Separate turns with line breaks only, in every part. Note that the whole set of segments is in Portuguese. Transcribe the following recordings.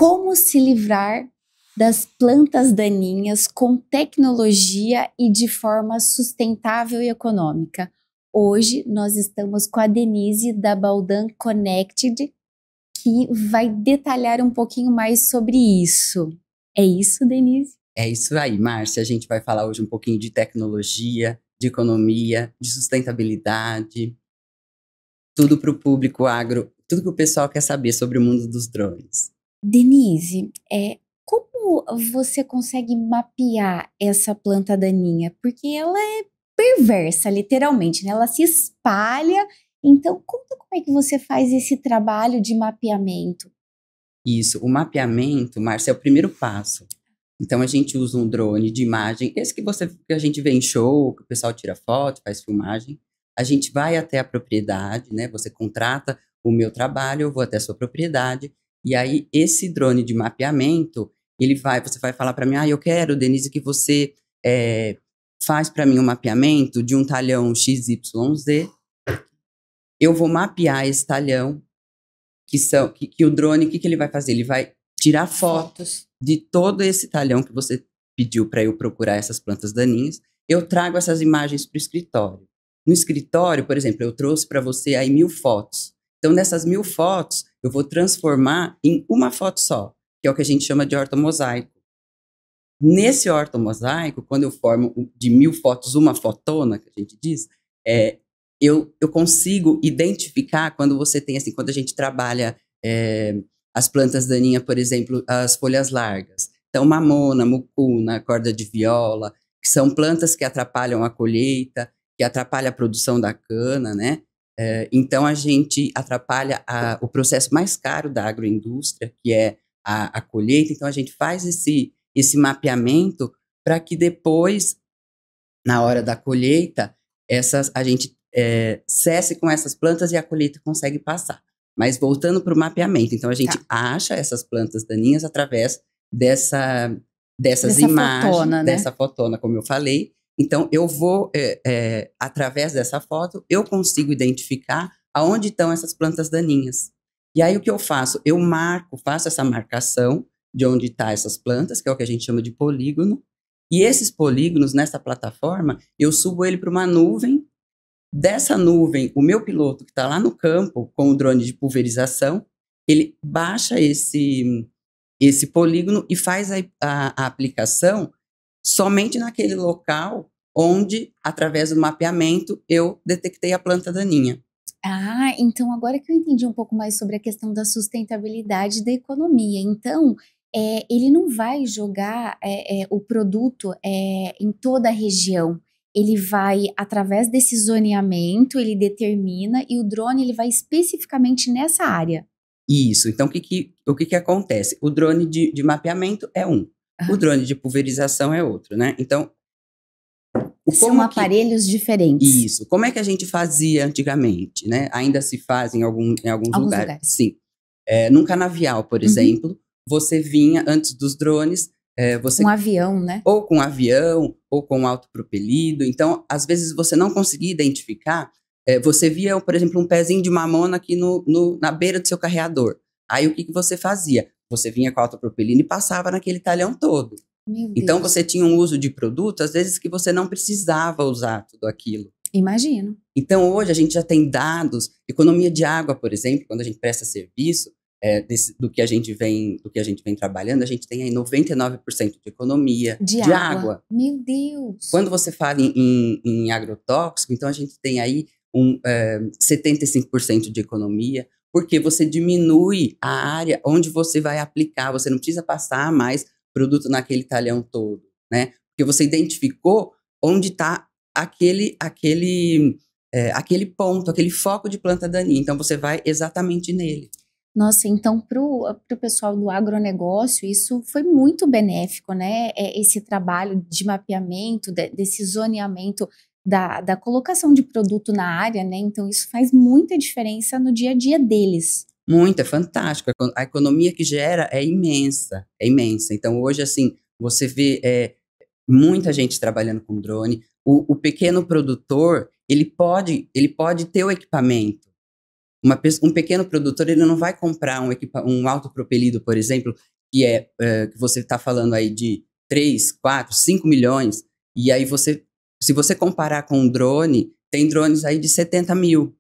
Como se livrar das plantas daninhas com tecnologia e de forma sustentável e econômica? Hoje nós estamos com a Denise da Baldan Connected, que vai detalhar um pouquinho mais sobre isso. É isso, Denise?
É isso aí, Márcia. A gente vai falar hoje um pouquinho de tecnologia, de economia, de sustentabilidade, tudo para o público agro, tudo que o pessoal quer saber sobre o mundo dos drones.
Denise, como você consegue mapear essa planta daninha? Porque ela é perversa, literalmente, né? Ela se espalha. Então, conta como é que você faz esse trabalho de mapeamento.
Isso, o mapeamento, Márcia, é o primeiro passo. Então, a gente usa um drone de imagem, esse que a gente vê em show, que o pessoal tira foto, faz filmagem. A gente vai até a propriedade, né? Você contrata o meu trabalho, eu vou até a sua propriedade, e aí esse drone de mapeamento, você vai falar para mim, eu quero, Denise, que você faz para mim um mapeamento de um talhão XYZ. Eu vou mapear esse talhão, que o drone, o que ele vai fazer? Ele vai tirar fotos de todo esse talhão que você pediu para eu procurar essas plantas daninhas. Eu trago essas imagens para o escritório. No escritório, por exemplo, eu trouxe para você aí 1000 fotos. Então, nessas 1000 fotos, eu vou transformar em uma foto só, que é o que a gente chama de ortomosaico. Nesse ortomosaico, quando eu formo de 1000 fotos uma fotona, que a gente diz, eu consigo identificar quando você tem, assim, quando a gente trabalha as plantas daninhas, por exemplo, as folhas largas. Então, mamona, mucuna, corda de viola, que são plantas que atrapalham a colheita, que atrapalham a produção da cana, né? Então, a gente atrapalha o processo mais caro da agroindústria, que é a colheita. Então, a gente faz esse mapeamento para que depois, na hora da colheita, a gente cesse com essas plantas e a colheita consegue passar. Mas voltando para o mapeamento, então a gente acha essas plantas daninhas através dessas imagens,
fotona, né?
dessa fotona, como eu falei. Então eu vou, através dessa foto, eu consigo identificar aonde estão essas plantas daninhas. E aí o que eu faço? Eu faço essa marcação de onde estão essas plantas, que é o que a gente chama de polígono, e esses polígonos, nessa plataforma, eu subo ele para uma nuvem. Dessa nuvem, o meu piloto que está lá no campo, com o drone de pulverização, ele baixa esse polígono e faz a aplicação somente naquele local onde, através do mapeamento, eu detectei a planta daninha.
Então agora que eu entendi um pouco mais sobre a questão da sustentabilidade da economia. Então, ele não vai jogar o produto em toda a região. Ele vai, através desse zoneamento, ele determina, e o drone ele vai especificamente nessa área.
Isso. Então, o que acontece? O drone de mapeamento é um. O drone de pulverização é outro, né? Então,
são aparelhos diferentes.
Isso. Como é que a gente fazia antigamente, né? Ainda se faz em alguns lugares. Sim. Num canavial, por exemplo, você vinha, antes dos drones,
um avião, né?
Ou com um avião, ou com um autopropelido. Então, às vezes, você não conseguia identificar. Você via, por exemplo, um pezinho de mamona aqui na beira do seu carreador. Aí, o que você fazia? Você vinha com o autopropelido e passava naquele talhão todo. Então, você tinha um uso de produto, às vezes, que você não precisava usar tudo aquilo.
Imagino.
Então, hoje, a gente já tem dados, economia de água, por exemplo, quando a gente presta serviço, do que a gente vem trabalhando, a gente tem aí 99% de economia de água.
Meu Deus!
Quando você fala em agrotóxico, então a gente tem aí 75% de economia, porque você diminui a área onde você vai aplicar, você não precisa passar mais produto naquele talhão todo, né? Porque você identificou onde está aquele ponto, aquele foco de planta daninha, então você vai exatamente nele.
Nossa, então pro pessoal do agronegócio isso foi muito benéfico, né? Esse trabalho de mapeamento, desse zoneamento da colocação de produto na área, né? Então isso faz muita diferença no dia a dia deles.
Muito, é fantástico. A economia que gera é imensa, é imensa. Então hoje, assim, você vê muita gente trabalhando com drone. O pequeno produtor, ele pode ter o equipamento. Um pequeno produtor, ele não vai comprar um autopropelido, por exemplo, que você está falando aí de 3, 4, 5 milhões, e aí se você comparar com um drone, tem drones aí de 70 mil.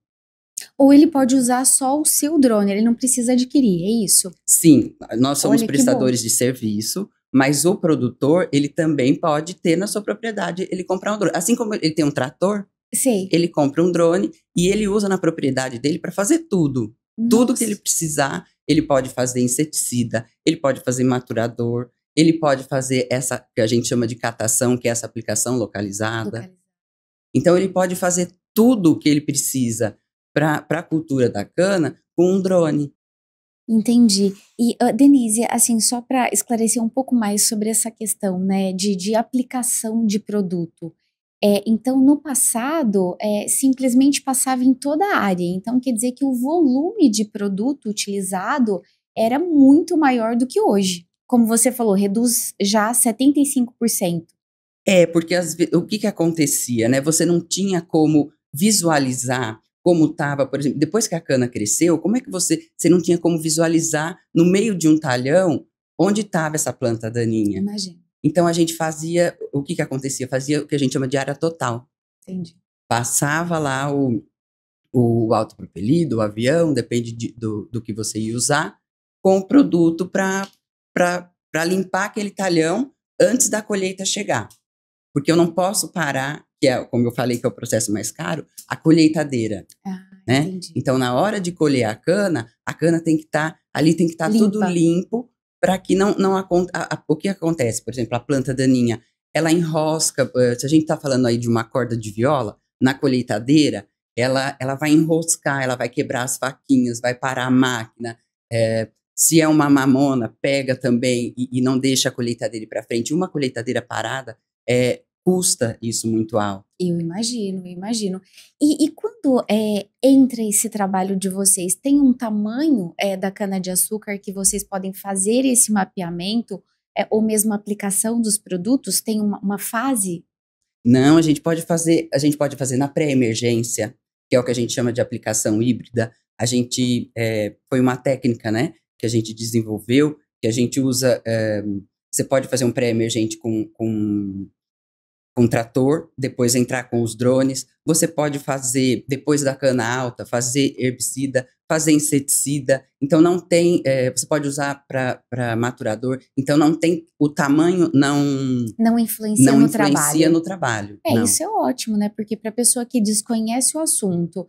Ou ele pode usar só o seu drone, ele não precisa adquirir, é isso?
Sim, nós somos
Olha que bom.
prestadores de serviço, mas o produtor, ele também pode ter na sua propriedade, ele comprar um drone. Assim como ele tem um trator,
Sei.
ele compra um drone e ele usa na propriedade dele para fazer tudo. Tudo que ele
Nossa,
precisar, ele pode fazer inseticida, ele pode fazer maturador, ele pode fazer essa que a gente chama de catação, que é essa aplicação localizada.
localizado.
Então, ele pode fazer tudo o que ele precisa para a cultura da cana com um drone.
Entendi. E, Denise, assim, só para esclarecer um pouco mais sobre essa questão, né, de aplicação de produto. Então, no passado, simplesmente passava em toda a área. Então, quer dizer que o volume de produto utilizado era muito maior do que hoje. Como você falou, reduz já 75%.
Porque o que acontecia, né? Você não tinha como visualizar como estava, por exemplo, depois que a cana cresceu, como é que você não tinha como visualizar no meio de um talhão onde estava essa planta daninha?
Imagina,
Então a gente fazia, o que acontecia? Fazia o que a gente chama de área total.
entendi.
Passava lá o autopropelido, o avião, depende do que você ia usar, com o produto para limpar aquele talhão antes da colheita chegar. Porque eu não posso parar, que é, como eu falei, que é o processo mais caro, a colheitadeira,
Ah,
né?
entendi.
Então, na hora de colher a cana tem que estar, ali tem que estar tudo
Limpa.
limpo, para que não aconteça. O que acontece? Por exemplo, a planta daninha, ela enrosca, se a gente está falando aí de uma corda de viola, na colheitadeira, ela vai enroscar, ela vai quebrar as faquinhas, vai parar a máquina. Se é uma mamona, pega também e não deixa a colheitadeira ir para frente. Uma colheitadeira parada, custa isso muito alto.
Eu imagino, eu imagino. E quando entra esse trabalho de vocês, tem um tamanho da cana-de-açúcar que vocês podem fazer esse mapeamento, ou mesmo a aplicação dos produtos? Tem uma fase?
Não, a gente pode fazer na pré-emergência, que é o que a gente chama de aplicação híbrida. Foi uma técnica, né, que a gente desenvolveu, que a gente usa. Você pode fazer um pré-emergente com trator, depois entrar com os drones. Você pode fazer, depois da cana alta, fazer herbicida, fazer inseticida. Então, não tem. Você pode usar para maturador. Então, não tem. O tamanho
Não influencia
não
no
influencia
trabalho?
no trabalho. Não.
Isso é ótimo, né? Porque para a pessoa que desconhece o assunto,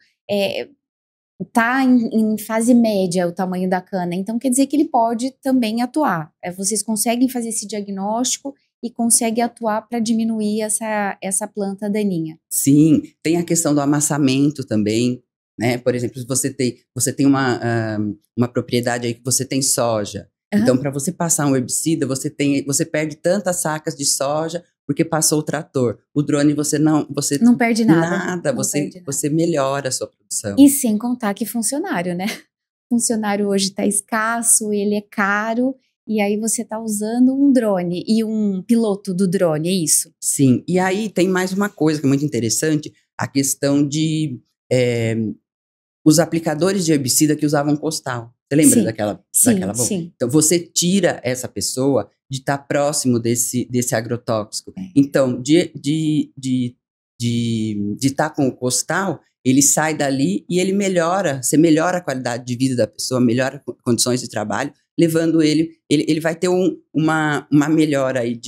tá em fase média o tamanho da cana, então quer dizer que ele pode também atuar. Vocês conseguem fazer esse diagnóstico e conseguem atuar para diminuir essa planta daninha.
Sim, tem a questão do amassamento também, né? Por exemplo, se você tem uma propriedade aí que você tem soja.
Aham.
Então, para você passar um herbicida, você perde tantas sacas de soja porque passou o trator. O drone você
Não perde nada.
nada,
Não
você
perde nada.
você melhora a sua produção.
E sem contar que funcionário, né? Funcionário hoje está escasso, ele é caro, e aí você está usando um drone e um piloto do drone, é isso?
Sim, e aí tem mais uma coisa que é muito interessante, a questão de os aplicadores de herbicida que usavam costal. Você lembra
Sim,
daquela
sim,
bomba?
sim.
Então, você tira essa pessoa de estar próximo desse agrotóxico. Então, de estar com o costal, ele sai dali e você melhora a qualidade de vida da pessoa, melhora condições de trabalho, levando ele vai ter uma melhora aí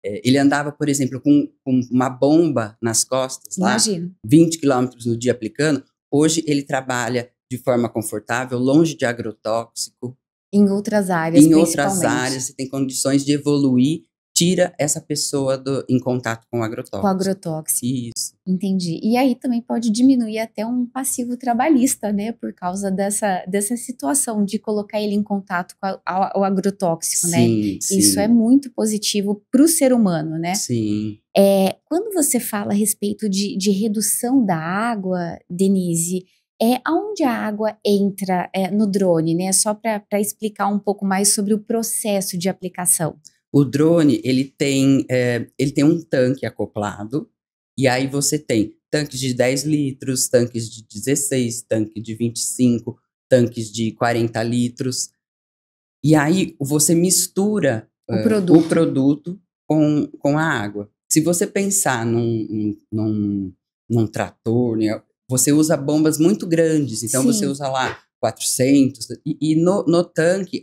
ele andava, por exemplo, com uma bomba nas costas, lá,
Imagino.
20 quilômetros no dia aplicando. Hoje ele trabalha de forma confortável, longe de agrotóxico.
Em outras áreas,
Em outras
principalmente.
áreas, você tem condições de evoluir, tira essa pessoa em contato com o
Com
agrotóxico.
agrotóxico.
Isso.
Entendi. E aí também pode diminuir até um passivo trabalhista, né? Por causa dessa situação de colocar ele em contato com o agrotóxico, né?
Sim,
Isso é
sim,
muito positivo para o ser humano, né?
sim.
Quando você fala a respeito de redução da água, Denise, aonde a água entra no drone, né? Só para explicar um pouco mais sobre o processo de aplicação.
O drone, ele tem um tanque acoplado, e aí você tem tanques de 10 litros, tanques de 16, tanque de 25, tanques de 40 litros. E aí você mistura o produto com a água. Se você pensar num trator, né, você usa bombas muito grandes, então
Sim.
você usa lá 400, e no tanque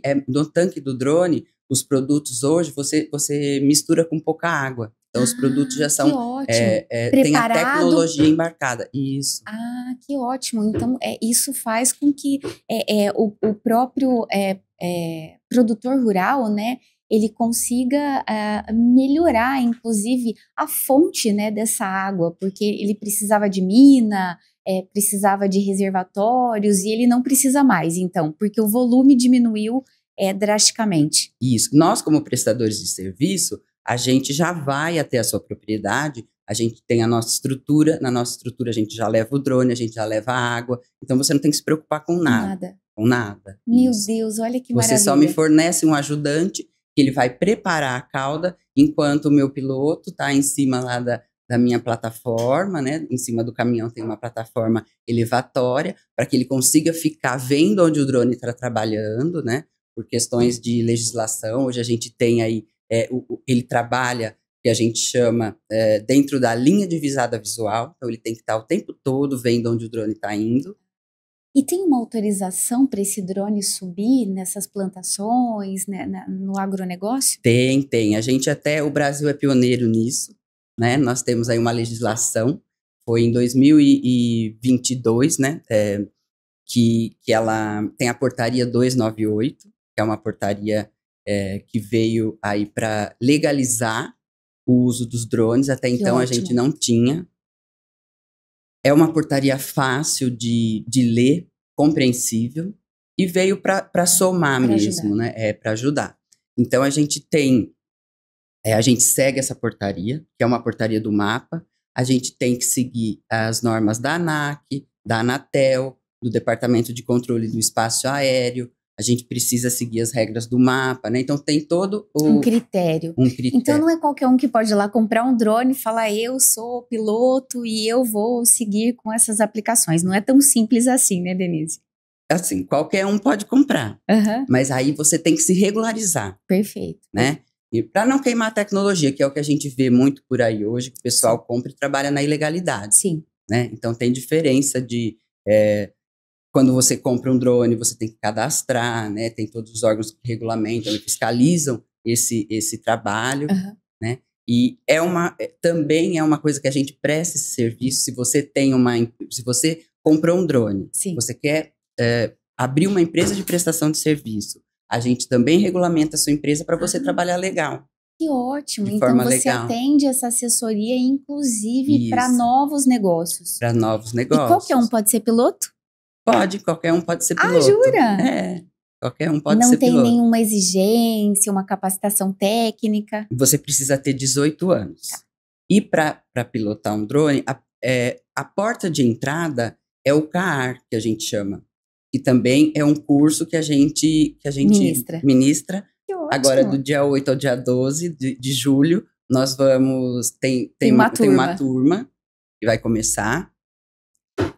do drone, os produtos hoje, você mistura com pouca água. Então os produtos já são, tem a tecnologia embarcada. Isso.
Ah, que ótimo. Então, isso faz com que o próprio produtor rural, né, ele consiga melhorar, inclusive, a fonte, né, dessa água, porque ele precisava de mina, precisava de reservatórios, e ele não precisa mais, então, porque o volume diminuiu drasticamente.
Isso. Nós, como prestadores de serviço, a gente já vai até a sua propriedade, a gente tem a nossa estrutura, na nossa estrutura a gente já leva o drone, a gente já leva a água, então você não tem que se preocupar com nada. Com nada.
Meu Deus, olha que maravilha.
Você só me fornece um ajudante, que ele vai preparar a cauda, enquanto o meu piloto está em cima lá da minha plataforma, né? Em cima do caminhão tem uma plataforma elevatória, para que ele consiga ficar vendo onde o drone está trabalhando, né? Por questões de legislação, hoje a gente tem aí, ele trabalha, que a gente chama, dentro da linha de visada visual, então ele tem que estar o tempo todo vendo onde o drone está indo.
E tem uma autorização para esse drone subir nessas plantações, né, no agronegócio?
Tem. O Brasil é pioneiro nisso, né? Nós temos aí uma legislação, foi em 2022, né? Que ela tem a portaria 298, que é uma portaria que veio aí para legalizar o uso dos drones. Até então a gente não tinha. É uma portaria fácil de ler, compreensível, e veio para somar mesmo,
ajudar.
né? Para ajudar. Então a gente a gente segue essa portaria, que é uma portaria do MAPA, a gente tem que seguir as normas da ANAC, da Anatel, do Departamento de Controle do Espaço Aéreo, a gente precisa seguir as regras do MAPA, né? Então tem todo
um critério.
Um critério.
Então não é qualquer um que pode ir lá comprar um drone e falar, eu sou piloto e eu vou seguir com essas aplicações. Não é tão simples assim, né, Denise?
Assim, qualquer um pode comprar, mas aí você tem que se regularizar.
Perfeito.
Né? E para não queimar a tecnologia, que é o que a gente vê muito por aí hoje, que o pessoal compra e trabalha na ilegalidade.
Sim.
Né? Então tem diferença de quando você compra um drone, você tem que cadastrar, né? Tem todos os órgãos que regulamentam e fiscalizam esse trabalho, né? E também é uma coisa que a gente presta esse serviço. Se você comprou um drone,
Sim.
Você quer abrir uma empresa de prestação de serviço, a gente também regulamenta a sua empresa para você trabalhar legal.
Que ótimo.
De
então
forma
você
legal.
Atende essa assessoria, inclusive, para novos negócios.
Para novos negócios.
E qualquer um pode ser piloto?
Pode, qualquer um pode ser piloto.
Ah, jura?
Qualquer um pode ser piloto.
Não tem nenhuma exigência, uma capacitação técnica?
Você precisa ter 18 anos. E para pilotar um drone, a porta de entrada é o CAAR, que a gente chama. E também é um curso que a gente ministra. Agora, do dia 8 ao dia 12 de julho, nós vamos... Tem uma turma que vai começar.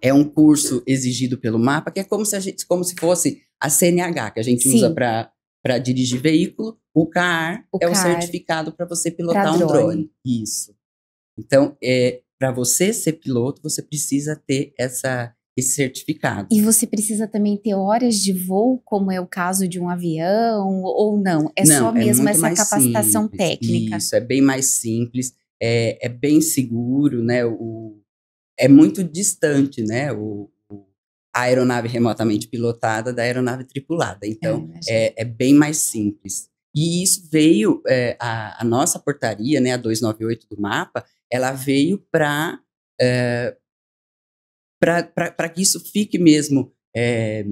É um curso exigido pelo MAPA, que é como se fosse a CNH, que a gente usa para dirigir veículo. O CAAR é o certificado para você pilotar um drone. Isso. Então, para você ser piloto, você precisa ter esse certificado.
E você precisa também ter horas de voo, como é o caso de um avião, ou não? Não, só mesmo essa capacitação técnica?
Isso, é bem mais simples, é bem seguro, né? É muito distante, né? A aeronave remotamente pilotada da aeronave tripulada. Então, é bem mais simples. E isso veio, a nossa portaria, né, a 298 do MAPA, ela veio para que isso fique mesmo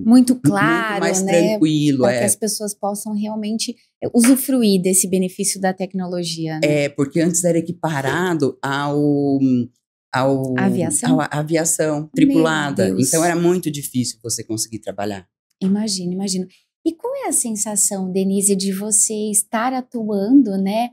muito claro,
muito mais tranquilo.
Para que as pessoas possam realmente usufruir desse benefício da tecnologia. Né?
Porque antes era equiparado à aviação tripulada. Então era muito difícil você conseguir trabalhar.
Imagino. E qual é a sensação, Denise, de você estar atuando, né,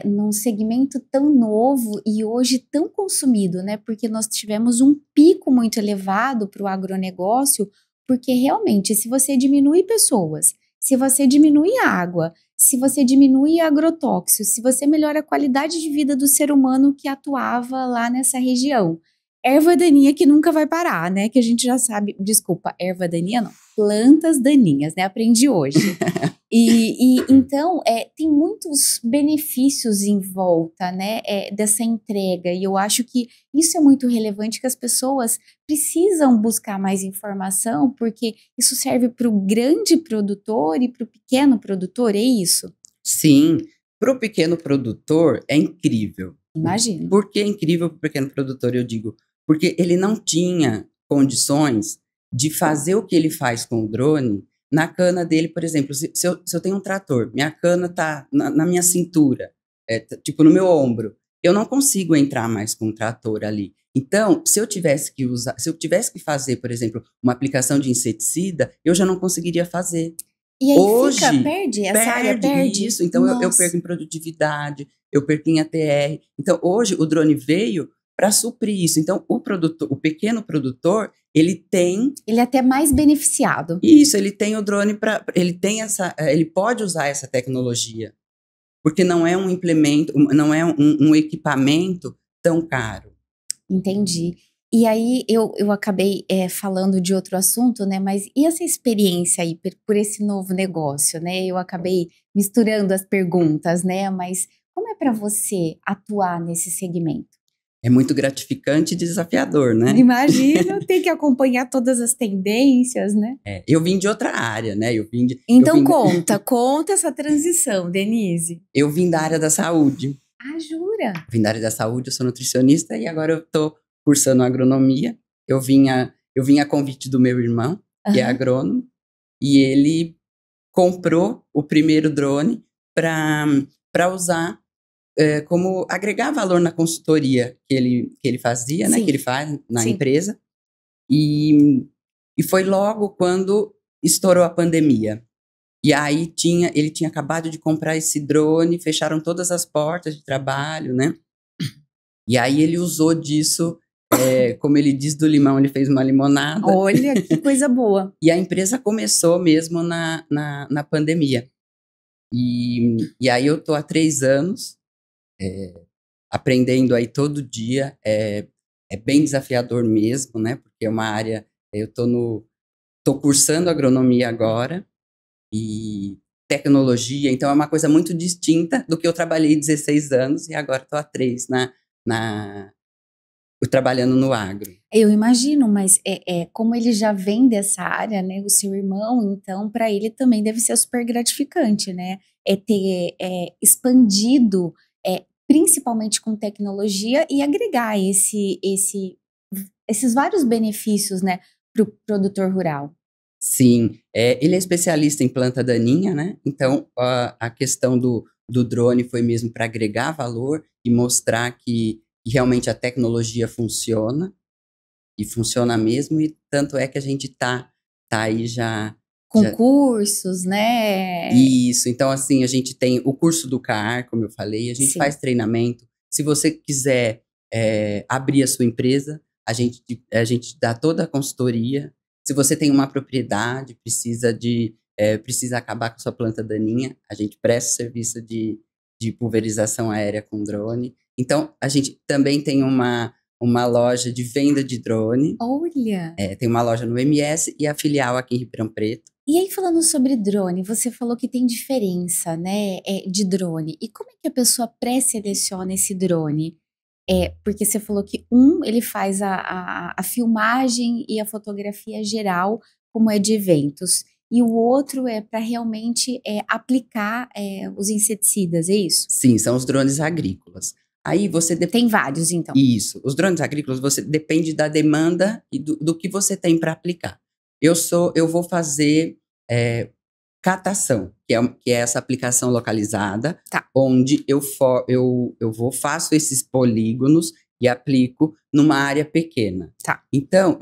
num segmento tão novo e hoje tão consumido, né? Porque nós tivemos um pico muito elevado para o agronegócio, porque realmente, se você diminui pessoas, se você diminui a água, se você diminui agrotóxicos, se você melhora a qualidade de vida do ser humano que atuava lá nessa região. Erva daninha que nunca vai parar, né? Que a gente já sabe. Desculpa, erva daninha não. Plantas daninhas, né? Aprendi hoje. E então, tem muitos benefícios em volta, né, dessa entrega, e eu acho que isso é muito relevante, que as pessoas precisam buscar mais informação, porque isso serve para o grande produtor e para o pequeno produtor, é isso?
Sim, para o pequeno produtor é incrível.
Imagino.
Por que é incrível para o pequeno produtor, eu digo? Porque ele não tinha condições de fazer o que ele faz com o drone na cana dele, por exemplo. Se eu tenho um trator, minha cana está na minha cintura, tipo no meu ombro, eu não consigo entrar mais com o trator ali. Então, se eu tivesse que fazer, por exemplo, uma aplicação de inseticida, eu já não conseguiria fazer.
E aí
Hoje,
perde essa área, perde?
isso, então eu perco em produtividade, eu perco em ATR. Então, hoje, o drone veio para suprir isso. Então, o pequeno produtor, ele é
até mais beneficiado.
Isso, ele tem o drone ele pode usar essa tecnologia, porque não é um implemento, não é um equipamento tão caro.
Entendi. E aí eu acabei falando de outro assunto, né? Mas e essa experiência aí por esse novo negócio, né? Eu acabei misturando as perguntas, né? Mas como é para você atuar nesse segmento?
É muito gratificante e desafiador, né?
Imagino, tem que acompanhar todas as tendências, né?
Eu vim de outra área, né?
Então conta essa transição, Denise.
Eu vim da área da saúde.
Ah, jura?
Vim da área da saúde, eu sou nutricionista e agora eu estou cursando agronomia. Eu vim a convite do meu irmão, que é agrônomo, e ele comprou o primeiro drone para usar como agregar valor na consultoria que ele fazia, né, que ele faz na empresa. E foi logo quando estourou a pandemia. E aí ele tinha acabado de comprar esse drone, fecharam todas as portas de trabalho, né? E aí ele usou disso, como ele diz do limão, ele fez uma limonada.
Olha, que coisa boa.
E a empresa começou mesmo na pandemia. E aí eu tô há 3 anos, aprendendo aí todo dia. É bem desafiador mesmo, né? Porque é uma área, eu tô cursando agronomia agora, e tecnologia, então é uma coisa muito distinta do que eu trabalhei 16 anos e agora estou há 3 trabalhando no agro.
Eu imagino, mas como ele já vem dessa área, né, o seu irmão, então para ele também deve ser super gratificante, né, ter expandido, principalmente com tecnologia e agregar esses vários benefícios, né, para o produtor rural.
Sim, ele é especialista em planta daninha, né? Então a questão do drone foi mesmo para agregar valor e mostrar que realmente a tecnologia funciona, e funciona mesmo, e tanto é que a gente tá aí já...
Concursos, né?
Isso, então assim, a gente tem o curso do CAR, como eu falei, a gente faz treinamento. Se você quiser abrir a sua empresa, a gente dá toda a consultoria. Se você tem uma propriedade, precisa acabar com sua planta daninha, a gente presta serviço de pulverização aérea com drone. Então, a gente também tem uma loja de venda de drone.
Olha!
Tem uma loja no MS e a filial aqui em Ribeirão Preto.
E aí, falando sobre drone, você falou que tem diferença, né, de drone. E como é que a pessoa pré-seleciona esse drone? Porque você falou que ele faz a filmagem e a fotografia geral, como é de eventos, e o outro é para realmente aplicar os inseticidas, é isso?
Sim, são os drones agrícolas. Aí você
Tem vários, então.
Isso. Os drones agrícolas, depende da demanda e do que você tem para aplicar. Eu vou fazer catação, que é essa aplicação localizada, onde eu faço esses polígonos e aplico numa área pequena. Então,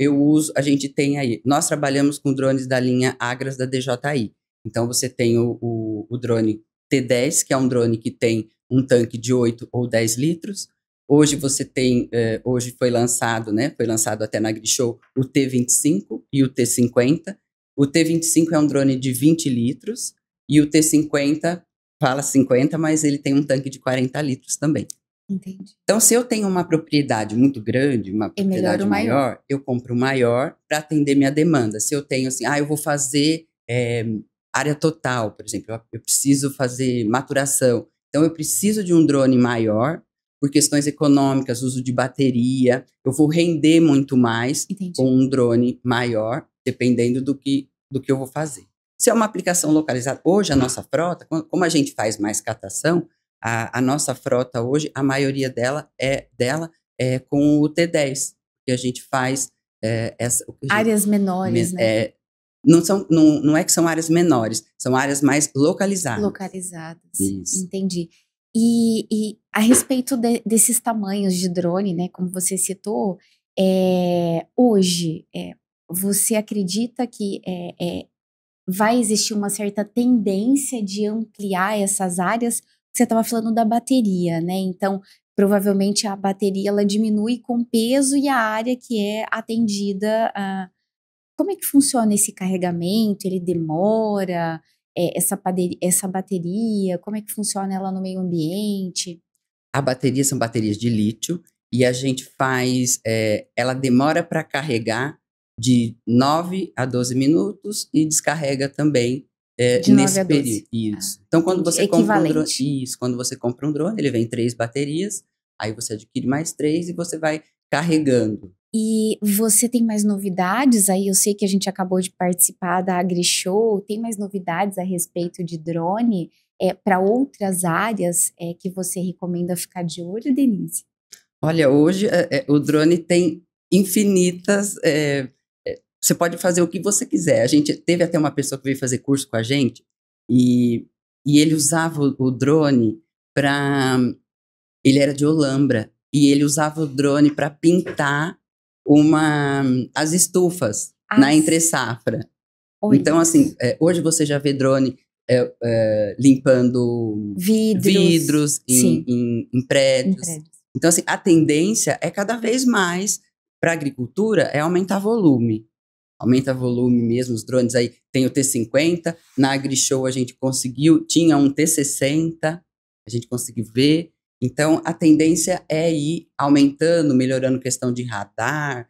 a gente tem aí, nós trabalhamos com drones da linha Agras da DJI. Então, você tem o drone T10, que é um drone que tem um tanque de 8 ou 10 litros. Hoje hoje foi lançado, né? Foi lançado até na AgriShow o T25 e o T50. O T25 é um drone de 20 litros E o T50 fala 50, mas ele tem um tanque de 40 litros também.
Entendi.
Então, se eu tenho uma propriedade muito grande, uma
É melhor
propriedade
o maior.
maior, eu compro o maior para atender minha demanda. Se eu tenho assim, eu vou fazer área total, por exemplo, eu preciso fazer maturação. Então, eu preciso de um drone maior, por questões econômicas, uso de bateria. Eu vou render muito mais
Entendi.
com um drone maior, dependendo do que eu vou fazer. Se é uma aplicação localizada, hoje a nossa frota, como a gente faz mais catação, a nossa frota hoje, a maioria dela é com o T10, que a gente faz
áreas menores, né?
Não é que são áreas menores, são áreas mais localizadas.
Localizadas,
Isso.
entendi. E a respeito desses tamanhos de drone, né, como você citou, hoje, você acredita que vai existir uma certa tendência de ampliar essas áreas? Você estava falando da bateria, né? Então, provavelmente a bateria ela diminui com peso e a área que é atendida. Como é que funciona esse carregamento? Ele demora? Essa bateria, como é que funciona ela no meio ambiente?
A bateria são baterias de lítio e a gente faz, ela demora para carregar de 9 a 12 minutos e descarrega também
De 9
nesse
a 12.
período. Isso. Então, quando
Entendi.
você compra um drone,
Equivalente.
quando você compra um drone, ele vem 3 baterias, aí você adquire mais 3 e você vai carregando.
E você tem mais novidades aí? Eu sei que a gente acabou de participar da AgriShow. Tem mais novidades a respeito de drone para outras áreas que você recomenda ficar de olho, Denise?
Olha, hoje o drone tem infinitas. Você pode fazer o que você quiser. A gente teve até uma pessoa que veio fazer curso com a gente e ele usava o drone para. Ele era de Olambra e ele usava o drone para pintar as estufas na entre-safra. Então, assim, hoje você já vê drone limpando vidros em prédios. Então, assim, a tendência é cada vez mais para a agricultura é aumentar volume. Aumenta volume mesmo, os drones aí, tem o T50, na AgriShow a gente conseguiu, tinha um T60, a gente conseguiu ver. Então, a tendência é ir aumentando, melhorando questão de radar,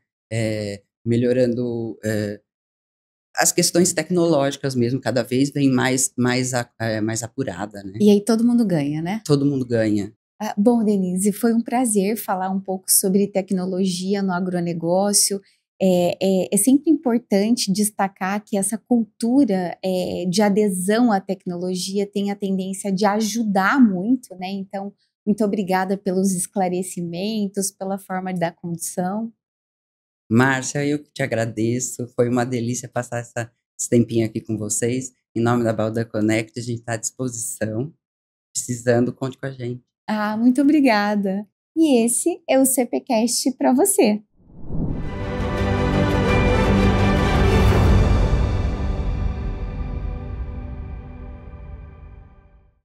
melhorando as questões tecnológicas mesmo, cada vez vem mais apurada, né?
E aí todo mundo ganha, né?
Todo mundo ganha.
Bom, Denise, foi um prazer falar um pouco sobre tecnologia no agronegócio. É sempre importante destacar que essa cultura de adesão à tecnologia tem a tendência de ajudar muito, né? Então, muito obrigada pelos esclarecimentos, pela forma de dar condução.
Márcia, eu que te agradeço. Foi uma delícia passar esse tempinho aqui com vocês. Em nome da Balda Connect, a gente está à disposição. Precisando, conte com a gente.
Muito obrigada. E esse é o CPCast para você.